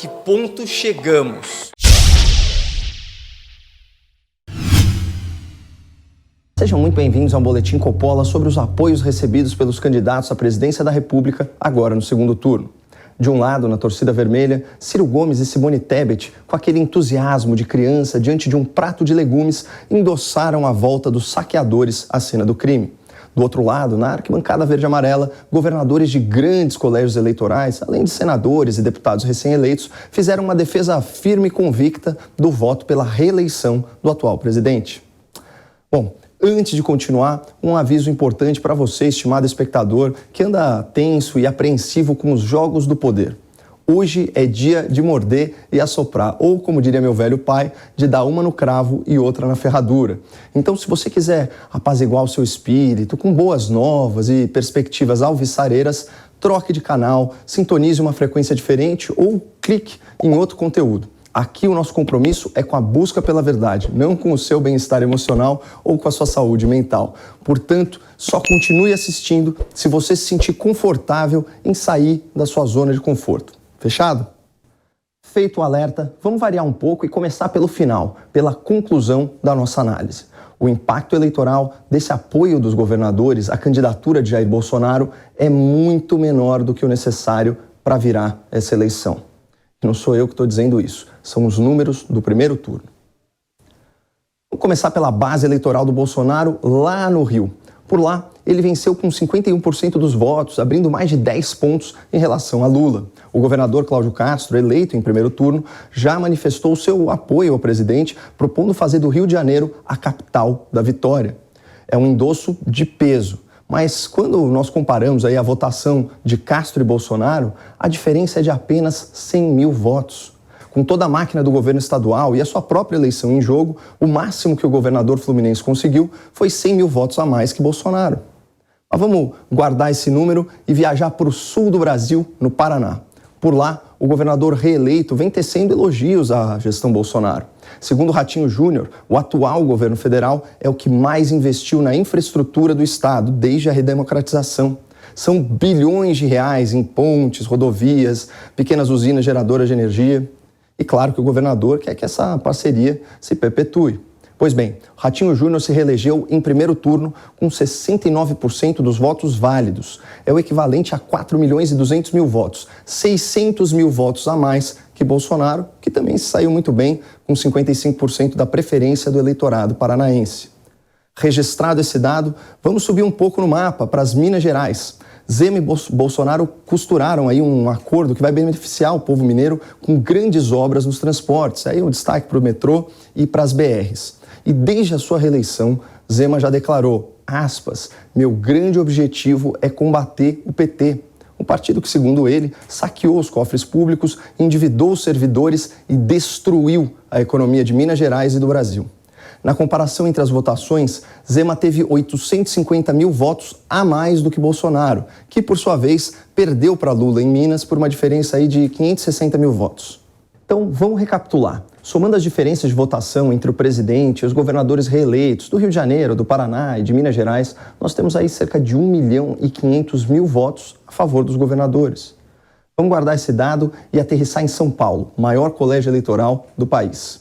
que ponto chegamos? Sejam muito bem-vindos ao Boletim Coppola sobre os apoios recebidos pelos candidatos à presidência da República agora no segundo turno. De um lado, na torcida vermelha, Ciro Gomes e Simone Tebet, com aquele entusiasmo de criança diante de um prato de legumes, endossaram a volta dos saqueadores à cena do crime. Do outro lado, na arquibancada verde-amarela, governadores de grandes colégios eleitorais, além de senadores e deputados recém-eleitos, fizeram uma defesa firme e convicta do voto pela reeleição do atual presidente. Bom, antes de continuar, um aviso importante para você, estimado espectador, que anda tenso e apreensivo com os jogos do poder. Hoje é dia de morder e assoprar, ou, como diria meu velho pai, de dar uma no cravo e outra na ferradura. Então, se você quiser apaziguar o seu espírito com boas novas e perspectivas alvissareiras, troque de canal, sintonize uma frequência diferente ou clique em outro conteúdo. Aqui o nosso compromisso é com a busca pela verdade, não com o seu bem-estar emocional ou com a sua saúde mental. Portanto, só continue assistindo se você se sentir confortável em sair da sua zona de conforto. Fechado? Feito o alerta, vamos variar um pouco e começar pelo final, pela conclusão da nossa análise. O impacto eleitoral desse apoio dos governadores à candidatura de Jair Bolsonaro é muito menor do que o necessário para virar essa eleição. Não sou eu que estou dizendo isso, são os números do primeiro turno. Vamos começar pela base eleitoral do Bolsonaro lá no Rio. Por lá, ele venceu com 51% dos votos, abrindo mais de 10 pontos em relação a Lula. O governador Cláudio Castro, eleito em primeiro turno, já manifestou seu apoio ao presidente, propondo fazer do Rio de Janeiro a capital da vitória. É um endosso de peso. Mas quando nós comparamos aí a votação de Castro e Bolsonaro, a diferença é de apenas 100 mil votos. Com toda a máquina do governo estadual e a sua própria eleição em jogo, o máximo que o governador fluminense conseguiu foi 100 mil votos a mais que Bolsonaro. Mas vamos guardar esse número e viajar para o sul do Brasil, no Paraná. Por lá, o governador reeleito vem tecendo elogios à gestão Bolsonaro. Segundo Ratinho Júnior, o atual governo federal é o que mais investiu na infraestrutura do estado desde a redemocratização. São bilhões de reais em pontes, rodovias, pequenas usinas geradoras de energia. E claro que o governador quer que essa parceria se perpetue. Pois bem, Ratinho Júnior se reelegeu em primeiro turno com 69% dos votos válidos. É o equivalente a 4 milhões e 200 mil votos, 600 mil votos a mais que Bolsonaro, que também se saiu muito bem com 55% da preferência do eleitorado paranaense. Registrado esse dado, vamos subir um pouco no mapa para as Minas Gerais. Zema e Bolsonaro costuraram aí um acordo que vai beneficiar o povo mineiro com grandes obras nos transportes. Aí um destaque para o metrô e para as BRs. E desde a sua reeleição, Zema já declarou, aspas, meu grande objetivo é combater o PT. Um partido que, segundo ele, saqueou os cofres públicos, endividou os servidores e destruiu a economia de Minas Gerais e do Brasil. Na comparação entre as votações, Zema teve 850 mil votos a mais do que Bolsonaro, que, por sua vez, perdeu para Lula em Minas por uma diferença aí de 560 mil votos. Então, vamos recapitular. Somando as diferenças de votação entre o presidente e os governadores reeleitos do Rio de Janeiro, do Paraná e de Minas Gerais, nós temos aí cerca de 1 milhão e 500 mil votos a favor dos governadores. Vamos guardar esse dado e aterrissar em São Paulo, maior colégio eleitoral do país.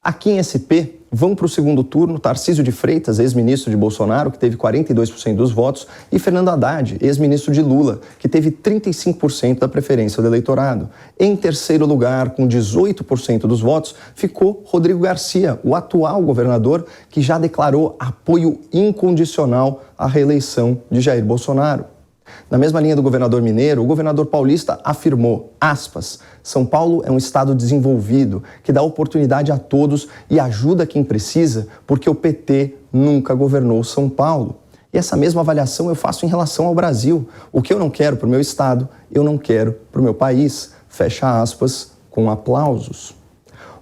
Aqui em SP, vão para o segundo turno Tarcísio de Freitas, ex-ministro de Bolsonaro, que teve 42% dos votos, e Fernando Haddad, ex-ministro de Lula, que teve 35% da preferência do eleitorado. Em terceiro lugar, com 18% dos votos, ficou Rodrigo Garcia, o atual governador, que já declarou apoio incondicional à reeleição de Jair Bolsonaro. Na mesma linha do governador mineiro, o governador paulista afirmou, aspas, São Paulo é um estado desenvolvido, que dá oportunidade a todos e ajuda quem precisa, porque o PT nunca governou São Paulo. E essa mesma avaliação eu faço em relação ao Brasil. O que eu não quero para o meu estado, eu não quero para o meu país. Fecha aspas, com aplausos.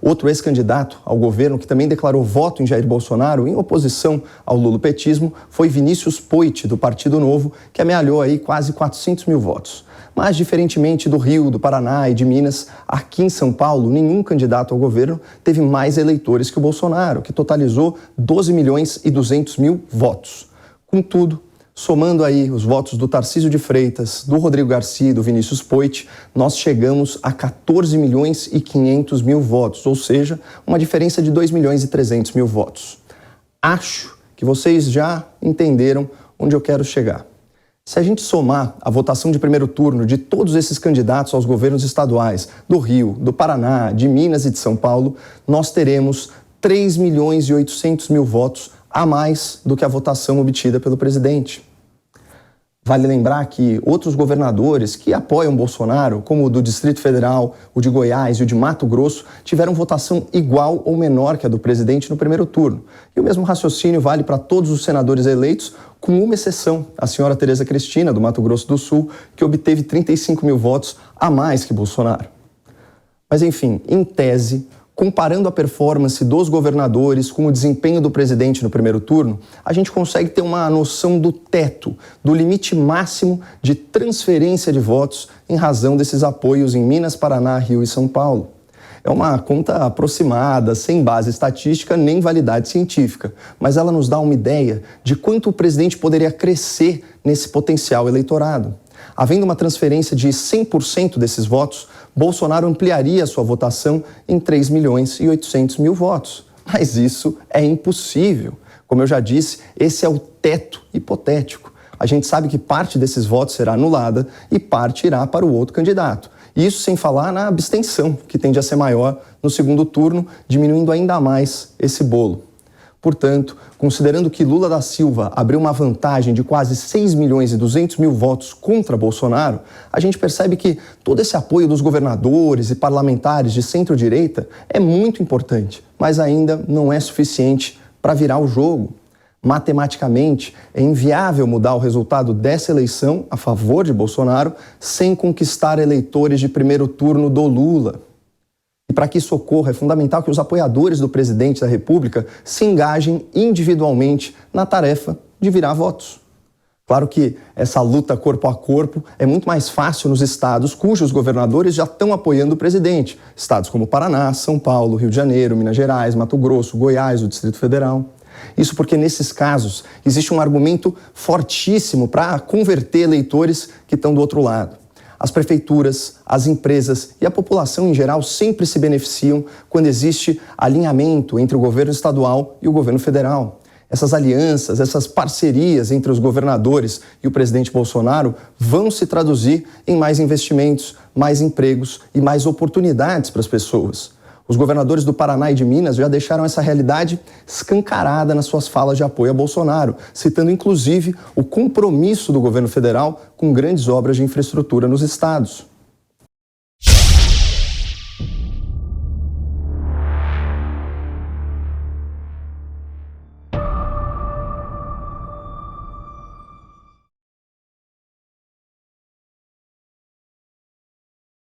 Outro ex-candidato ao governo que também declarou voto em Jair Bolsonaro em oposição ao lulopetismo foi Vinícius Poit, do Partido Novo, que amealhou aí quase 400 mil votos. Mas, diferentemente do Rio, do Paraná e de Minas, aqui em São Paulo, nenhum candidato ao governo teve mais eleitores que o Bolsonaro, que totalizou 12 milhões e 200 mil votos. Contudo, Somando aí os votos do Tarcísio de Freitas, do Rodrigo Garcia e do Vinícius Poit, nós chegamos a 14.500.000 votos, ou seja, uma diferença de 2.300.000 votos. Acho que vocês já entenderam onde eu quero chegar. Se a gente somar a votação de primeiro turno de todos esses candidatos aos governos estaduais do Rio, do Paraná, de Minas e de São Paulo, nós teremos 3.800.000 votos a mais do que a votação obtida pelo presidente. Vale lembrar que outros governadores que apoiam Bolsonaro, como o do Distrito Federal, o de Goiás e o de Mato Grosso, tiveram votação igual ou menor que a do presidente no primeiro turno. E o mesmo raciocínio vale para todos os senadores eleitos, com uma exceção, a senhora Tereza Cristina, do Mato Grosso do Sul, que obteve 35.000 votos a mais que Bolsonaro. Mas, enfim, em tese, comparando a performance dos governadores com o desempenho do presidente no primeiro turno, a gente consegue ter uma noção do teto, do limite máximo de transferência de votos em razão desses apoios em Minas, Paraná, Rio e São Paulo. É uma conta aproximada, sem base estatística nem validade científica, mas ela nos dá uma ideia de quanto o presidente poderia crescer nesse potencial eleitorado. Havendo uma transferência de 100% desses votos, Bolsonaro ampliaria sua votação em 3.800.000 votos. Mas isso é impossível. Como eu já disse, esse é o teto hipotético. A gente sabe que parte desses votos será anulada e parte irá para o outro candidato. Isso sem falar na abstenção, que tende a ser maior no segundo turno, diminuindo ainda mais esse bolo. Portanto, considerando que Lula da Silva abriu uma vantagem de quase 6.200.000 votos contra Bolsonaro, a gente percebe que todo esse apoio dos governadores e parlamentares de centro-direita é muito importante, mas ainda não é suficiente para virar o jogo. Matematicamente, é inviável mudar o resultado dessa eleição a favor de Bolsonaro sem conquistar eleitores de primeiro turno do Lula. E para que isso ocorra, é fundamental que os apoiadores do presidente da República se engajem individualmente na tarefa de virar votos. Claro que essa luta corpo a corpo é muito mais fácil nos estados cujos governadores já estão apoiando o presidente. Estados como Paraná, São Paulo, Rio de Janeiro, Minas Gerais, Mato Grosso, Goiás, o Distrito Federal. Isso porque, nesses casos, existe um argumento fortíssimo para converter eleitores que estão do outro lado. As prefeituras, as empresas e a população em geral sempre se beneficiam quando existe alinhamento entre o governo estadual e o governo federal. Essas alianças, essas parcerias entre os governadores e o presidente Bolsonaro vão se traduzir em mais investimentos, mais empregos e mais oportunidades para as pessoas. Os governadores do Paraná e de Minas já deixaram essa realidade escancarada nas suas falas de apoio a Bolsonaro, citando inclusive o compromisso do governo federal com grandes obras de infraestrutura nos estados.